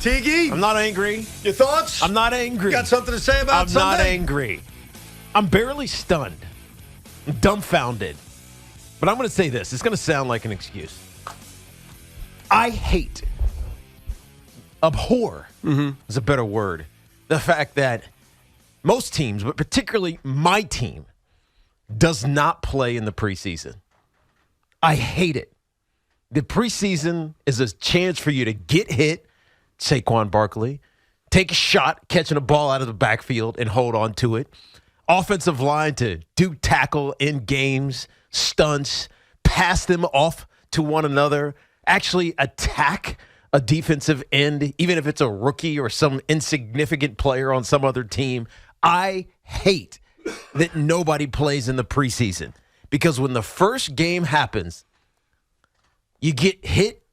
Tiki? I'm not angry. Your thoughts? I'm not angry. You got something to say about Sunday? I'm not angry. I'm barely stunned. I'm dumbfounded. But I'm going to say this. It's going to sound like an excuse. I hate, abhor is a better word, the fact that most teams, but particularly my team, does not play in the preseason. I hate it. The preseason is a chance for you to get hit, Saquon Barkley, take a shot, catching a ball out of the backfield and hold on to it. Offensive line to do tackle in games, stunts, pass them off to one another, actually attack a defensive end, even if it's a rookie or some insignificant player on some other team. I hate that nobody plays in the preseason because when the first game happens, you get hit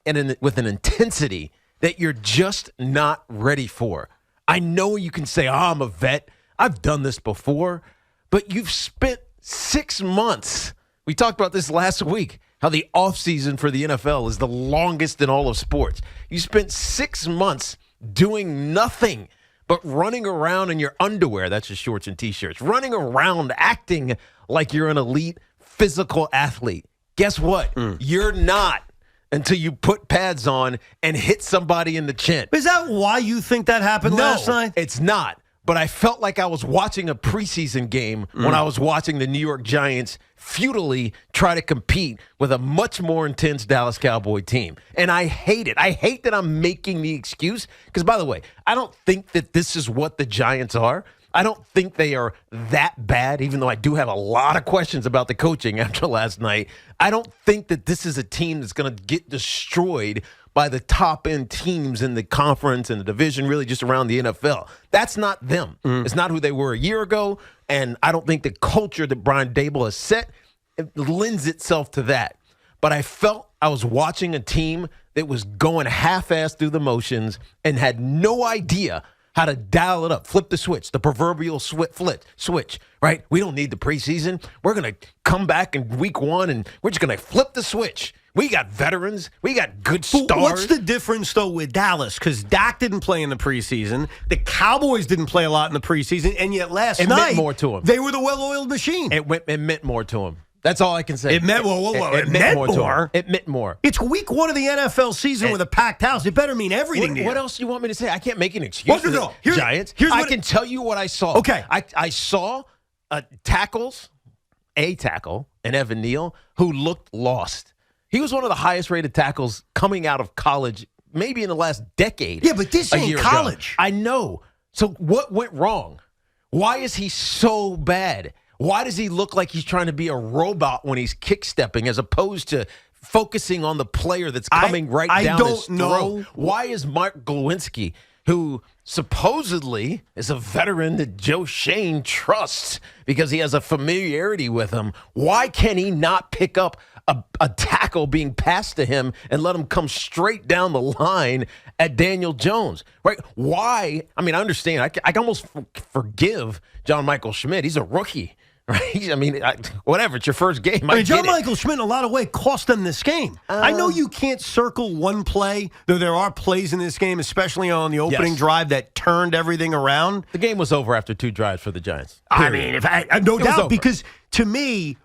with an intensity that you're just not ready for. I know you can say, I'm a vet. I've done this before. But you've spent 6 months. We talked about this last week, how the offseason for the NFL is the longest in all of sports. You spent 6 months doing nothing but running around in your underwear. That's your shorts and T-shirts. Running around acting like you're an elite physical athlete. Guess what? You're not. Until you put pads on and hit somebody in the chin. Is that why you think that happened last night? No, it's not. But I felt like I was watching a preseason game when I was watching the New York Giants futilely try to compete with a much more intense Dallas Cowboy team. And I hate it. I hate that I'm making the excuse. Because, by the way, I don't think that this is what the Giants are. I don't think they are that bad, even though I do have a lot of questions about the coaching after last night. I don't think that this is a team that's going to get destroyed by the top-end teams in the conference and the division, really just around the NFL. That's not them. It's not who they were a year ago, and I don't think the culture that Brian Dable has set lends itself to that. But I felt I was watching a team that was going half-assed through the motions and had no idea how to dial it up, flip the switch, the proverbial switch, right? We don't need the preseason. We're going to come back in week one, and we're just going to flip the switch. We got veterans. We got good stars. What's the difference, though, with Dallas? Because Dak didn't play in the preseason. The Cowboys didn't play a lot in the preseason, and yet last night, meant more to them. They were the well-oiled machine. It meant more to them. That's all I can say. It meant It meant more. It meant more. It's week one of the NFL season with a packed house. It better mean everything to you. What else do you want me to say? I can't make an excuse for the Giants. I can tell you what I saw. Okay. I saw a tackle, and Evan Neal, who looked lost. He was one of the highest-rated tackles coming out of college, maybe in the last decade. Yeah, but this ain't college. I know. So what went wrong? Why is he so bad? Why does he look like he's trying to be a robot when he's kick-stepping as opposed to focusing on the player that's coming down his throat? Why is Mark Glowinski, who supposedly is a veteran that Joe Shane trusts because he has a familiarity with him, why can he not pick up a tackle being passed to him and let him come straight down the line at Daniel Jones, right? Why? I mean, I understand. I can almost forgive John Michael Schmidt. He's a rookie, right? I mean, whatever. It's your first game. John Michael Schmidt, in a lot of ways, cost them this game. I know you can't circle one play, though there are plays in this game, especially on the opening drive, that turned everything around. The game was over after 2 drives for the Giants. Period. I mean, no doubt, because to me,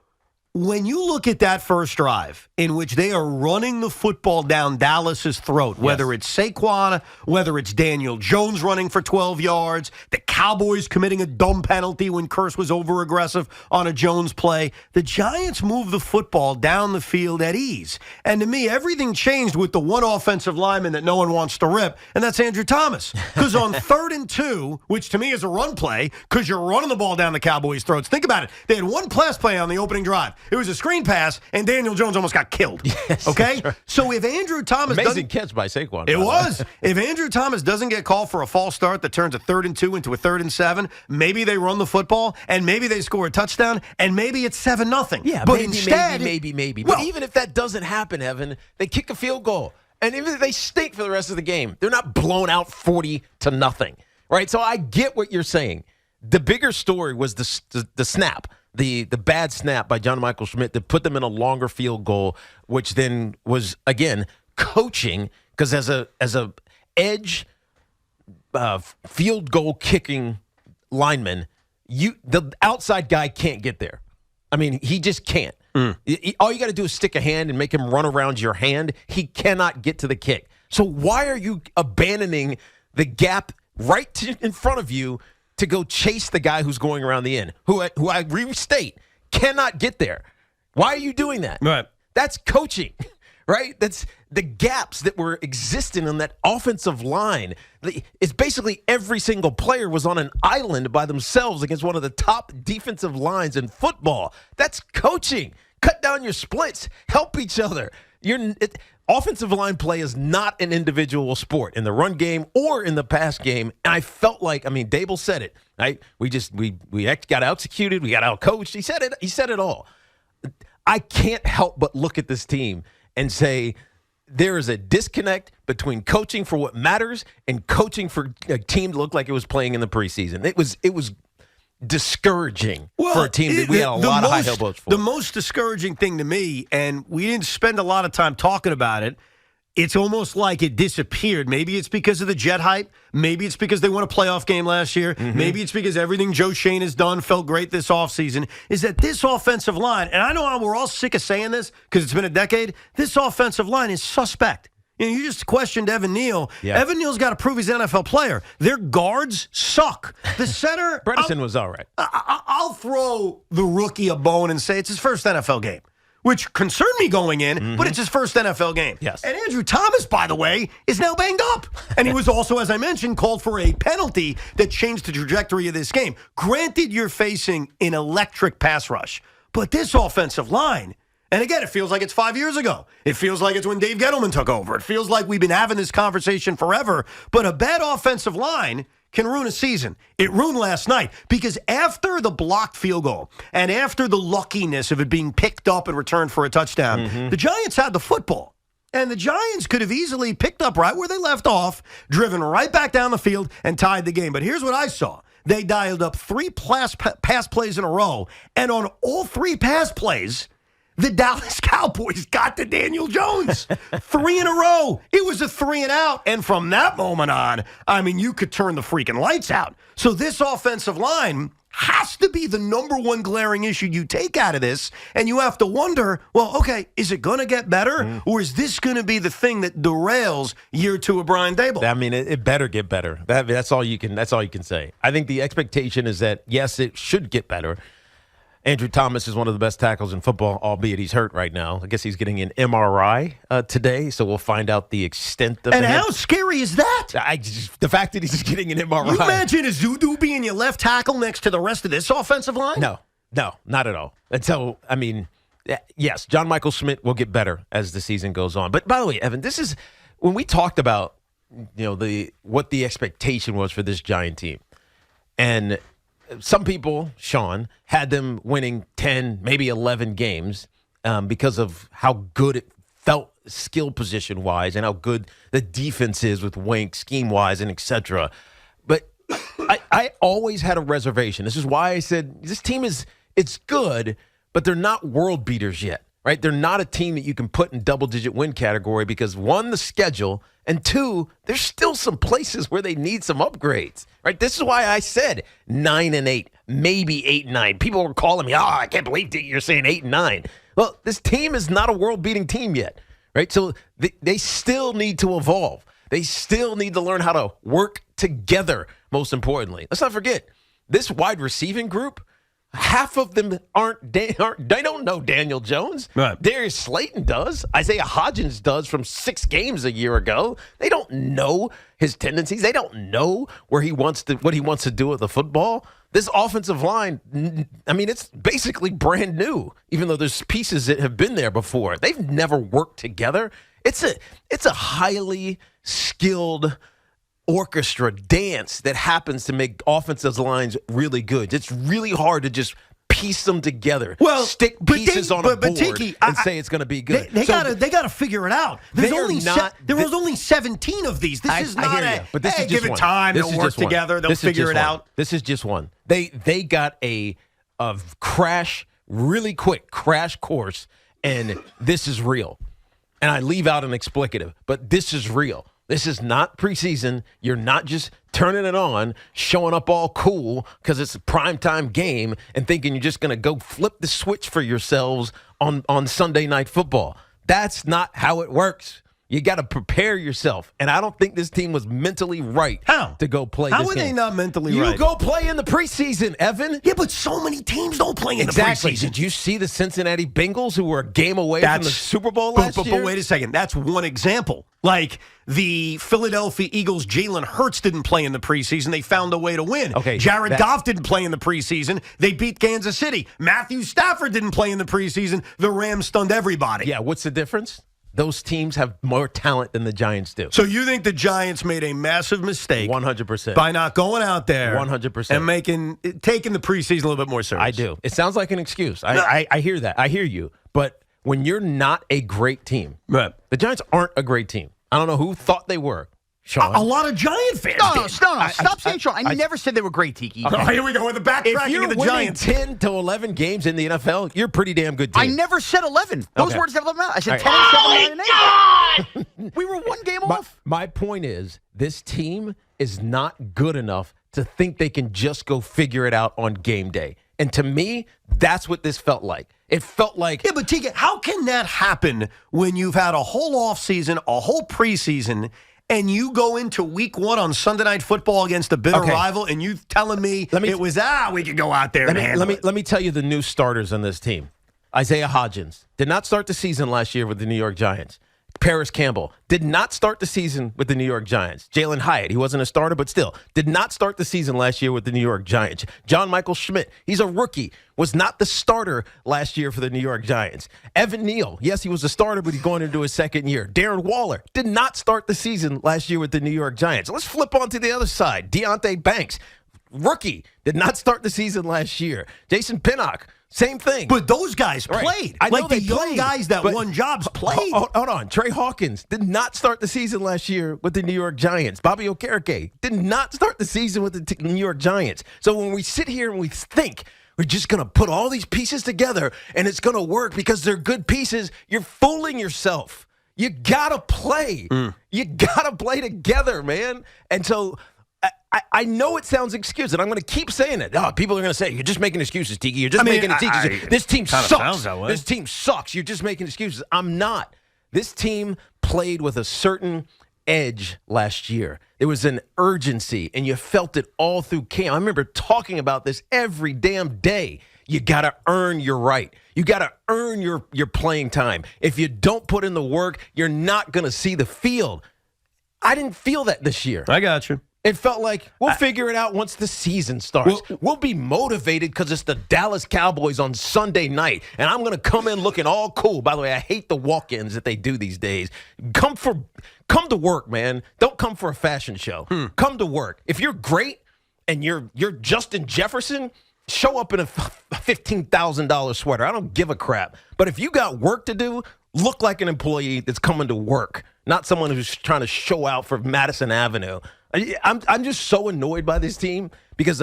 when you look at that first drive in which they are running the football down Dallas's throat, whether it's Saquon, whether it's Daniel Jones running for 12 yards, the Cowboys committing a dumb penalty when Kearse was over-aggressive on a Jones play, the Giants moved the football down the field at ease. And to me, everything changed with the one offensive lineman that no one wants to rip, and that's Andrew Thomas. Because on 3rd and 2, which to me is a run play, because you're running the ball down the Cowboys' throats. Think about it. They had one pass play on the opening drive. It was a screen pass, and Daniel Jones almost got killed. Yes, okay? Right. So if Andrew Thomas Amazing catch by Saquon. It was. If Andrew Thomas doesn't get called for a false start that turns a 3rd and 2 into a 3rd and 7, maybe they run the football, and maybe they score a touchdown, and maybe it's 7-0. Yeah, but maybe, instead, maybe. Well, but even if that doesn't happen, Evan, they kick a field goal. And even if they stink for the rest of the game, they're not blown out 40-0. Right? So I get what you're saying. The bigger story was the snap. The bad snap by John Michael Schmidt that put them in a longer field goal, which then was, again, coaching, because as a edge field goal kicking lineman, the outside guy can't get there. I mean, he just can't. All you got to do is stick a hand and make him run around your hand. He cannot get to the kick. So why are you abandoning the gap right in front of you to go chase the guy who's going around the end, who I restate, cannot get there? Why are you doing that? Right. That's coaching, right? That's the gaps that were existing on that offensive line. It's basically every single player was on an island by themselves against one of the top defensive lines in football. That's coaching. Cut down your splits. Help each other. Offensive line play is not an individual sport in the run game or in the pass game. And I felt like, Dable said it, right? We got executed. We got out-coached. He said it. He said it all. I can't help but look at this team and say there is a disconnect between coaching for what matters and coaching for a team that looked like it was playing in the preseason. It was discouraging for a team that we had a lot of high hopes for. The most discouraging thing to me, and we didn't spend a lot of time talking about it, it's almost like it disappeared. Maybe it's because of the Jet hype. Maybe it's because they won a playoff game last year. Mm-hmm. Maybe it's because everything Joe Shane has done felt great this offseason, is that this offensive line, and I know we're all sick of saying this because it's been a decade, this offensive line is suspect. You just questioned Evan Neal. Yeah. Evan Neal's got to prove he's an NFL player. Their guards suck. The center... Bredesen was all right. I'll throw the rookie a bone and say it's his first NFL game, which concerned me going in, but it's his first NFL game. Yes. And Andrew Thomas, by the way, is now banged up. And he was also, as I mentioned, called for a penalty that changed the trajectory of this game. Granted, you're facing an electric pass rush, but this offensive line... And again, it feels like it's 5 years ago. It feels like it's when Dave Gettleman took over. It feels like we've been having this conversation forever. But a bad offensive line can ruin a season. It ruined last night because after the blocked field goal and after the luckiness of it being picked up and returned for a touchdown, the Giants had the football. And the Giants could have easily picked up right where they left off, driven right back down the field, and tied the game. But here's what I saw. They dialed up 3 pass plays in a row. And on all 3 pass plays... the Dallas Cowboys got to Daniel Jones. 3 in a row. It was a 3 and out. And from that moment on, you could turn the freaking lights out. So this offensive line has to be the number one glaring issue you take out of this. And you have to wonder, well, okay, is it going to get better? Or is this going to be the thing that derails year 2 of Brian Daboll? It better get better. That's all you can say. I think the expectation is that, yes, it should get better. Andrew Thomas is one of the best tackles in football, albeit he's hurt right now. I guess he's getting an MRI today, so we'll find out the extent of it. And how scary is that? The fact that he's getting an MRI. You imagine a Zudu being your left tackle next to the rest of this offensive line? No, not at all. And so, yes, John Michael Schmidt will get better as the season goes on. But by the way, Evan, this is when we talked about what the expectation was for this Giant team. And some people, Sean, had them winning 10, maybe 11 games because of how good it felt skill position-wise and how good the defense is with Wink scheme-wise and et cetera. But I always had a reservation. This is why I said this team it's good, but they're not world beaters yet, right? They're not a team that you can put in double-digit win category because, 1, the schedule, and 2, there's still some places where they need some upgrades, right? This is why I said 9-8, maybe 8-9. People were calling me, I can't believe you're saying 8-9. Well, this team is not a world-beating team yet, right? So they still need to evolve. They still need to learn how to work together, most importantly. Let's not forget, this wide receiving group, half of them they don't know Daniel Jones. Right. Darius Slayton does. Isaiah Hodgins does from 6 games a year ago. They don't know his tendencies. They don't know what he wants to do with the football. This offensive line, it's basically brand new, even though there's pieces that have been there before. They've never worked together. It's a highly skilled orchestra dance that happens to make offensive lines really good. It's really hard to just piece them together. Well, stick pieces on a board Tiki, and say it's going to be good. They got to figure it out. There was only 17 of these. This is not but this is just give it time. They'll work together. They'll figure it out. This is just one. They got a really quick crash course, and this is real. And I leave out an explicative, but this is real. This is not preseason. You're not just turning it on, showing up all cool because it's a primetime game and thinking you're just going to go flip the switch for yourselves on Sunday Night Football. That's not how it works. You got to prepare yourself. And I don't think this team was mentally right to go play this game. How are they not mentally right? You go play in the preseason, Evan. Yeah, but so many teams don't play in the preseason. Did you see the Cincinnati Bengals who were a game away from the Super Bowl last year? But wait a second. That's one example. Like the Philadelphia Eagles, Jalen Hurts didn't play in the preseason. They found a way to win. Okay, Jared Goff didn't play in the preseason. They beat Kansas City. Matthew Stafford didn't play in the preseason. The Rams stunned everybody. Yeah, what's the difference? Those teams have more talent than the Giants do. So you think the Giants made a massive mistake 100%. by not going out there 100% and taking the preseason a little bit more serious? I do. It sounds like an excuse. I hear that. I hear you. But when you're not a great team, right. The Giants aren't a great team. I don't know who thought they were. Sean. A lot of Giant fans did. Stop saying Sean. I never said they were great, Tiki. Oh, here we go with the backtracking of the Giants. If you're winning 10 to 11 games in the NFL, you're a pretty damn good team. I never said 11. Those words never come out. I said 10, 7, 9, and 8. We were one game off. My point is, this team is not good enough to think they can just go figure it out on game day. And to me, that's what this felt like. It felt like... Yeah, but Tiki, how can that happen when you've had a whole offseason, a whole preseason, and you go into week one on Sunday Night Football against a bitter rival, and you telling me we could go out there and handle it? Let me tell you the new starters on this team. Isaiah Hodgins did not start the season last year with the New York Giants. Paris Campbell did not start the season with the New York Giants. Jalen Hyatt, he wasn't a starter, but still, did not start the season last year with the New York Giants. John Michael Schmidt, he's a rookie, was not the starter last year for the New York Giants. Evan Neal, yes, he was a starter, but he's going into his second year. Darren Waller did not start the season last year with the New York Giants. Let's flip on to the other side. Deontay Banks, rookie, did not start the season last year. Jason Pinnock, same thing. But those guys played. I know the young guys that won jobs played. Hold on. Trey Hawkins did not start the season last year with the New York Giants. Bobby Okereke did not start the season with the New York Giants. So when we sit here and we think we're just going to put all these pieces together and it's going to work because they're good pieces, you're fooling yourself. You got to play. You got to play together, man. And so... I know it sounds excuse, and I'm going to keep saying it. Oh, people are going to say, you're just making excuses, Tiki. You're just making excuses. This team sucks. This team sucks. You're just making excuses. I'm not. This team played with a certain edge last year. There was an urgency, and you felt it all through camp. I remember talking about this every damn day. You got to earn your right. You got to earn your playing time. If you don't put in the work, you're not going to see the field. I didn't feel that this year. I got you. It felt like we'll figure it out once the season starts. We'll be motivated because it's the Dallas Cowboys on Sunday night, and I'm going to come in looking all cool. By the way, I hate the walk-ins that they do these days. Come to work, man. Don't come for a fashion show. Come to work. If you're great and you're Justin Jefferson, show up in a $15,000 sweater. I don't give a crap. But if you got work to do, look like an employee that's coming to work, not someone who's trying to show out for Madison Avenue. I'm just so annoyed by this team because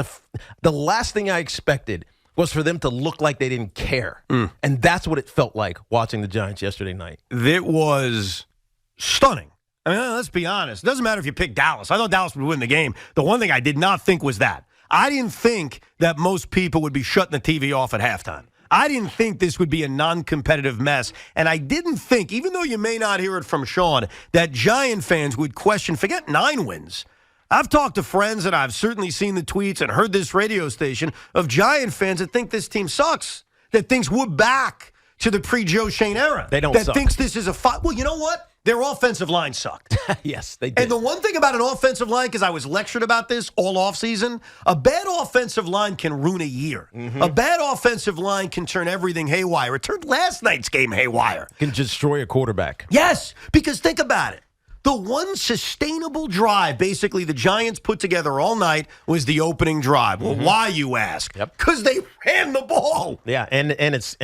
the last thing I expected was for them to look like they didn't care. And that's what it felt like watching the Giants yesterday night. It was stunning. I mean, let's be honest. It doesn't matter if you pick Dallas. I thought Dallas would win the game. The one thing I did not think was that. I didn't think that most people would be shutting the TV off at halftime. I didn't think this would be a non-competitive mess. And I didn't think, even though you may not hear it from Sean, that Giant fans would question, forget 9 wins. I've talked to friends, and I've certainly seen the tweets and heard this radio station of Giant fans that think this team sucks, that thinks we're back to the pre-Joe Shane era. They don't that suck. Thinks this is a fight. Well, you know what? Their offensive line sucked. Yes, they did. And the one thing about an offensive line, because I was lectured about this all offseason, a bad offensive line can ruin a year. A bad offensive line can turn everything haywire. It turned last night's game haywire. Can destroy a quarterback. Yes, because think about it. The one sustainable drive, basically, the Giants put together all night was the opening drive. Well, why, you ask? Because they ran the ball. Yeah, and it's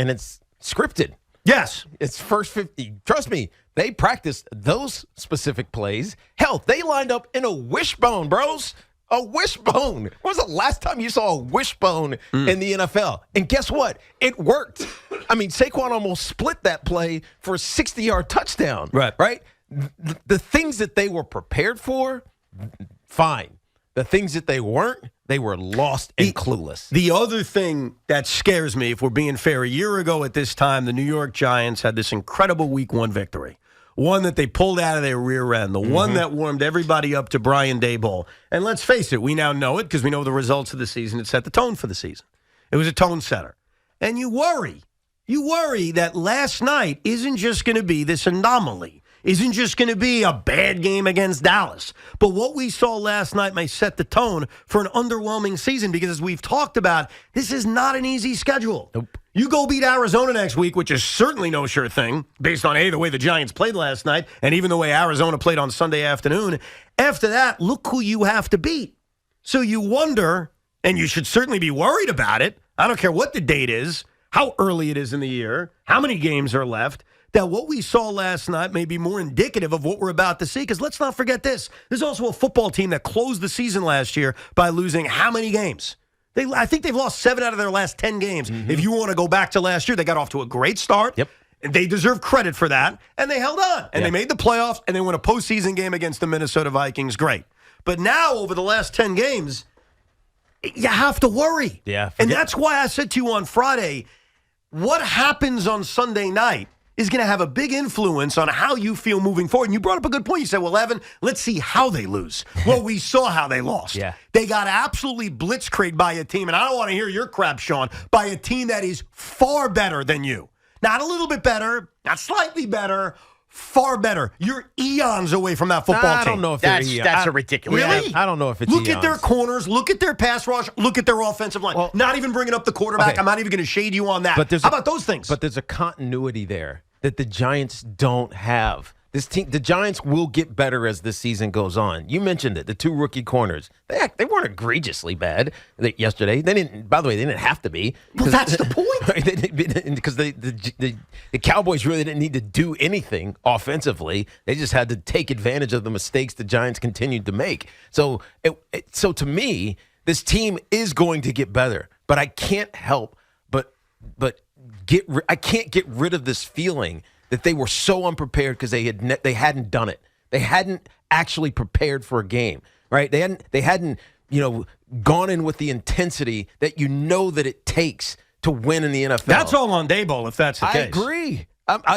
scripted. Yes. It's first 50. Trust me, they practiced those specific plays. Hell, they lined up in a wishbone, bros. A wishbone. When was the last time you saw a wishbone in the NFL? And guess what? It worked. I mean, Saquon almost split that play for a 60-yard touchdown. Right. the things that they were prepared for, fine. The things that they weren't, they were lost and clueless. The other thing that scares me, if we're being fair, a year ago at this time, the New York Giants had this incredible Week 1 victory. One that they pulled out of their rear end, the one that warmed everybody up to Brian Daboll. And let's face it, we now know it because we know the results of the season. It set the tone for the season. It was a tone setter. And you worry that last night isn't just going to be this anomaly. Isn't just going to be a bad game against Dallas. But what we saw last night may set the tone for an underwhelming season because, as we've talked about, this is not an easy schedule. Nope. You go beat Arizona next week, which is certainly no sure thing, based on, the way the Giants played last night, and even the way Arizona played on Sunday afternoon. After that, look who you have to beat. So you wonder, and you should certainly be worried about it. I don't care what the date is, how early it is in the year, how many games are left, that what we saw last night may be more indicative of what we're about to see. Because let's not forget this. There's also a football team that closed the season last year by losing how many games? I think they've lost 7 out of their last 10 games. If you want to go back to last year, they got off to a great start. Yep. They deserve credit for that. And they held on. And they made the playoffs. And they won a postseason game against the Minnesota Vikings. Great. But now, over the last 10 games, you have to worry. Yeah. And that's why I said to you on Friday, what happens on Sunday night is going to have a big influence on how you feel moving forward. And you brought up a good point. You said, well, Evan, let's see how they lose. Well, we saw how they lost. Yeah. They got absolutely blitzkrieged by a team, and I don't want to hear your crap, Sean, by a team that is far better than you. Not a little bit better, not slightly better, far better. You're eons away from that football team. I don't know if they're eons. That's a ridiculous. Really? I don't know if it's Look eons. at their corners. Look at their pass rush. Look at their offensive line. Well, not even bringing up the quarterback. okay. I'm not even going to shade you on that. But How about those things? But there's a continuity there that the Giants don't have. This team, the Giants will get better as the season goes on. You mentioned it, the 2 rookie corners. They weren't egregiously bad yesterday. They didn't. By the way, they didn't have to be. Well, that's the point. Because the Cowboys really didn't need to do anything offensively. They just had to take advantage of the mistakes the Giants continued to make. So to me, this team is going to get better. But I can't help but I can't get rid of this feeling that they were so unprepared because they hadn't done it. They hadn't actually prepared for a game, right? They hadn't gone in with the intensity that that it takes to win in the NFL. That's all on Daboll, if that's the case. I agree.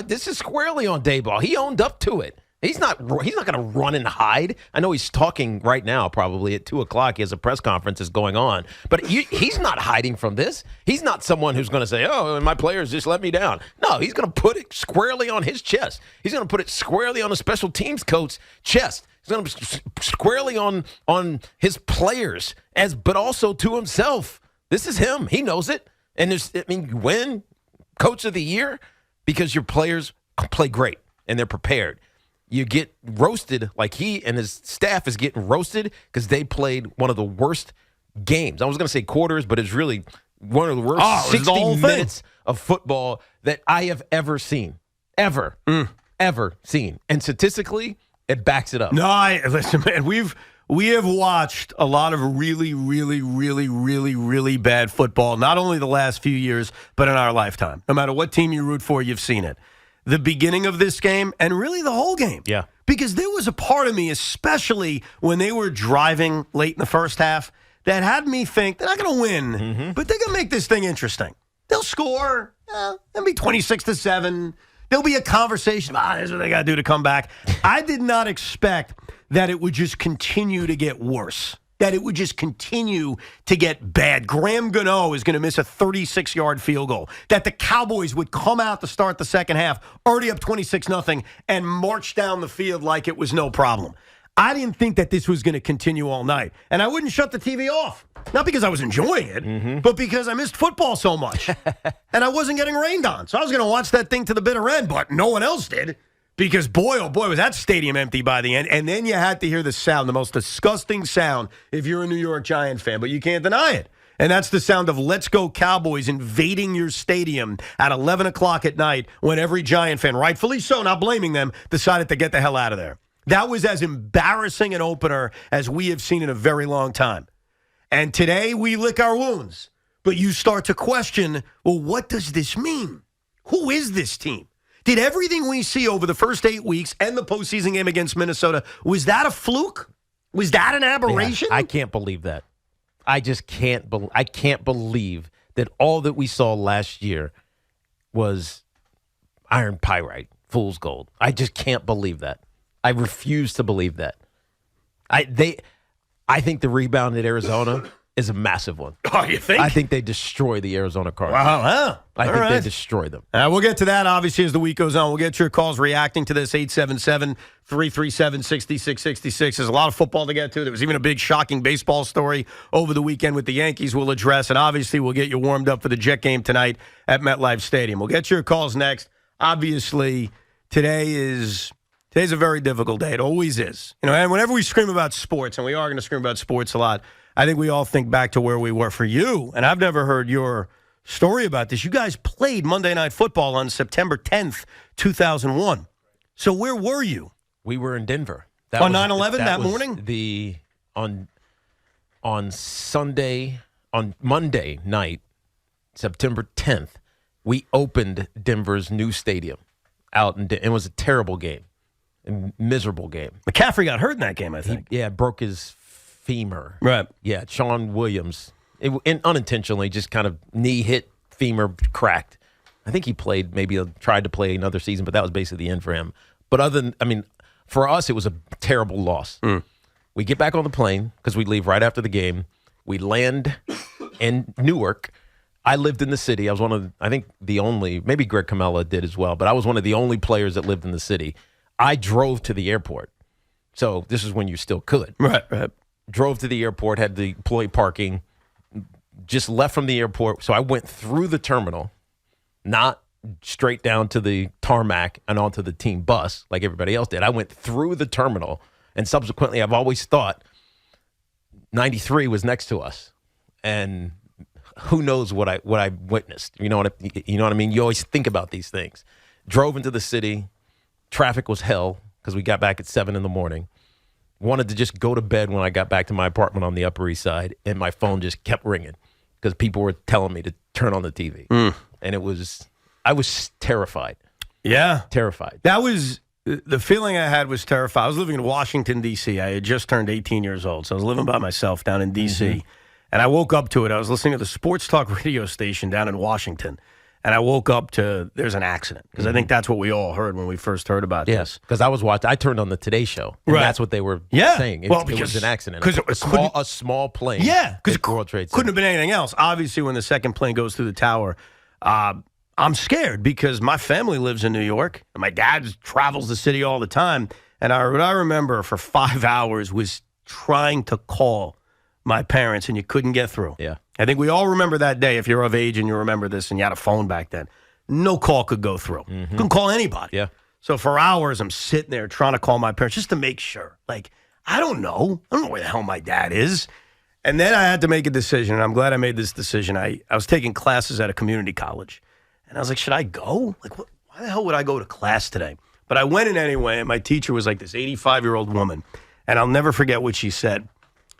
This is squarely on Daboll. He owned up to it. He's not going to run and hide. I know he's talking right now, probably at 2:00. He has a press conference is going on, but he's not hiding from this. He's not someone who's going to say, "Oh, my players just let me down." No, he's going to put it squarely on his chest. He's going to put it squarely on a special teams coach's chest. He's going to be squarely on his players, but also to himself. This is him. He knows it. And you win Coach of the Year because your players play great and they're prepared. You get roasted like he and his staff is getting roasted because they played one of the worst games. I was going to say quarters, but it's really one of the worst 60 minutes of football that I have ever seen. Ever seen. And statistically, it backs it up. No, listen, man, we have watched a lot of really, really, really, really, really bad football, not only the last few years, but in our lifetime. No matter what team you root for, you've seen it. The beginning of this game and really the whole game. Yeah. Because there was a part of me, especially when they were driving late in the first half, that had me think they're not going to win, but they're going to make this thing interesting. They'll score. It'll be 26-7. There'll be a conversation about this is what they got to do to come back. I did not expect that it would just continue to get worse. That it would just continue to get bad. Graham Gano is going to miss a 36-yard field goal. That the Cowboys would come out to start the second half, already up 26-0, and march down the field like it was no problem. I didn't think that this was going to continue all night. And I wouldn't shut the TV off. Not because I was enjoying it, but because I missed football so much. And I wasn't getting rained on. So I was going to watch that thing to the bitter end, but no one else did. Because, boy, oh, boy, was that stadium empty by the end. And then you had to hear the sound, the most disgusting sound if you're a New York Giant fan, but you can't deny it. And that's the sound of Let's Go Cowboys invading your stadium at 11 o'clock at night when every Giant fan, rightfully so, not blaming them, decided to get the hell out of there. That was as embarrassing an opener as we have seen in a very long time. And today we lick our wounds. But you start to question, well, what does this mean? Who is this team? Did everything we see over the first 8 weeks and the postseason game against Minnesota, was that a fluke? Was that an aberration? Yeah, I can't believe that. I just can't. I can't believe that all that we saw last year was iron pyrite, fool's gold. I just can't believe that. I refuse to believe that. I think the rebound at Arizona is a massive one. Oh, you think? I think they destroy the Arizona Cardinals. Wow. I think they destroy them. We'll get to that, obviously, as the week goes on. We'll get your calls reacting to this, 877-337-6666. There's a lot of football to get to. There was even a big, shocking baseball story over the weekend with the Yankees we'll address. And obviously, we'll get you warmed up for the Jet game tonight at MetLife Stadium. We'll get your calls next. Obviously, today's a very difficult day. It always is. And whenever we scream about sports, and we are going to scream about sports a lot, I think we all think back to where we were. For you, and I've never heard your story about this. You guys played Monday Night Football on September 10th, 2001. So where were you? We were in Denver. On 9/11 that morning? On Monday night, September 10th, we opened Denver's new stadium out, and it was a terrible game, a miserable game. McCaffrey got hurt in that game, I think. Broke his femur. Right. Yeah, Sean Williams, unintentionally, just kind of knee hit, femur cracked. I think he tried to play another season, but that was basically the end for him. But for us, it was a terrible loss. We get back on the plane because we leave right after the game. We land in Newark. I lived in the city. I was one of, I think, the only, maybe Greg Camella did as well, but I was one of the only players that lived in the city. I drove to the airport. So this is when you still could. Right. Drove to the airport, had the employee parking, just left from the airport. So I went through the terminal, not straight down to the tarmac and onto the team bus like everybody else did. I went through the terminal, and subsequently I've always thought 93 was next to us. And who knows what I witnessed. You know what I mean? You always think about these things. Drove into the city. Traffic was hell because we got back at 7 in the morning. Wanted to just go to bed when I got back to my apartment on the Upper East Side, and my phone just kept ringing because people were telling me to turn on the TV. And I was terrified. Yeah. Terrified. That was, the feeling I had was terrified. I was living in Washington, D.C. I had just turned 18 years old, so I was living by myself down in D.C., and I woke up to it. I was listening to the sports talk radio station down in Washington, and I woke up to there's an accident, because I think that's what we all heard when we first heard about this. Because I turned on the Today Show, and that's what they were saying. It was an accident. A small plane. Yeah, because it World Trade Center. Couldn't have been anything else. Obviously, when the second plane goes through the tower, I'm scared because my family lives in New York, and my dad travels the city all the time. And what I remember for 5 hours was trying to call my parents, and you couldn't get through. Yeah. I think we all remember that day, if you're of age and you remember this and you had a phone back then. No call could go through. Couldn't call anybody. Yeah. So for hours, I'm sitting there trying to call my parents just to make sure. Like, I don't know where the hell my dad is. And then I had to make a decision, and I'm glad I made this decision. I was taking classes at a community college, and I was like, should I go? Like, why the hell would I go to class today? But I went in anyway, and my teacher was like this 85-year-old woman, and I'll never forget what she said.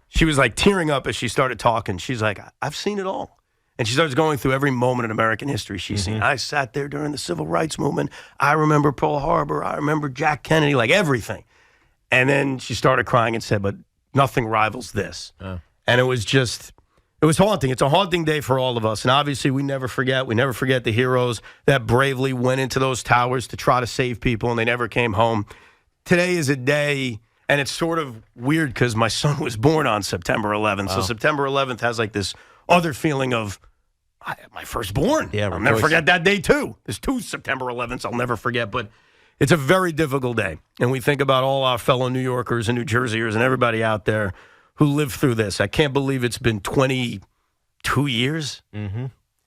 She was like tearing up as she started talking. She's like, I've seen it all. And she starts going through every moment in American history she's seen. I sat there during the Civil Rights Movement. I remember Pearl Harbor. I remember Jack Kennedy, like everything. And then she started crying and said, but nothing rivals this. And it was haunting. It's a haunting day for all of us. And obviously we never forget. We never forget the heroes that bravely went into those towers to try to save people, and they never came home. Today is a day, and it's sort of weird because my son was born on September 11th. So September 11th has like this other feeling of my firstborn. Yeah, I'll never forget that day too. There's 2 September 11ths I'll never forget, but it's a very difficult day. And we think about all our fellow New Yorkers and New Jerseyers and everybody out there who lived through this. I can't believe it's been 22 years.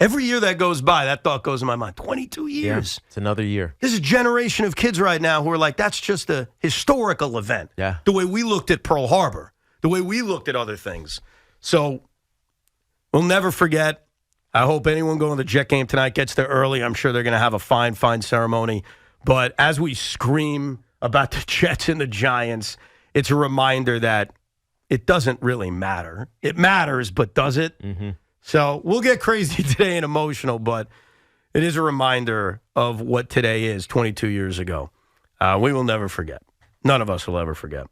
Every year that goes by, that thought goes in my mind. 22 years. Yeah, it's another year. There's a generation of kids right now who are like, that's just a historical event. Yeah. The way we looked at Pearl Harbor, the way we looked at other things. So we'll never forget. I hope anyone going to the Jet game tonight gets there early. I'm sure they're going to have a fine, fine ceremony. But as we scream about the Jets and the Giants, it's a reminder that it doesn't really matter. It matters, but does it? So we'll get crazy today and emotional, but it is a reminder of what today is 22 years ago. We will never forget. None of us will ever forget.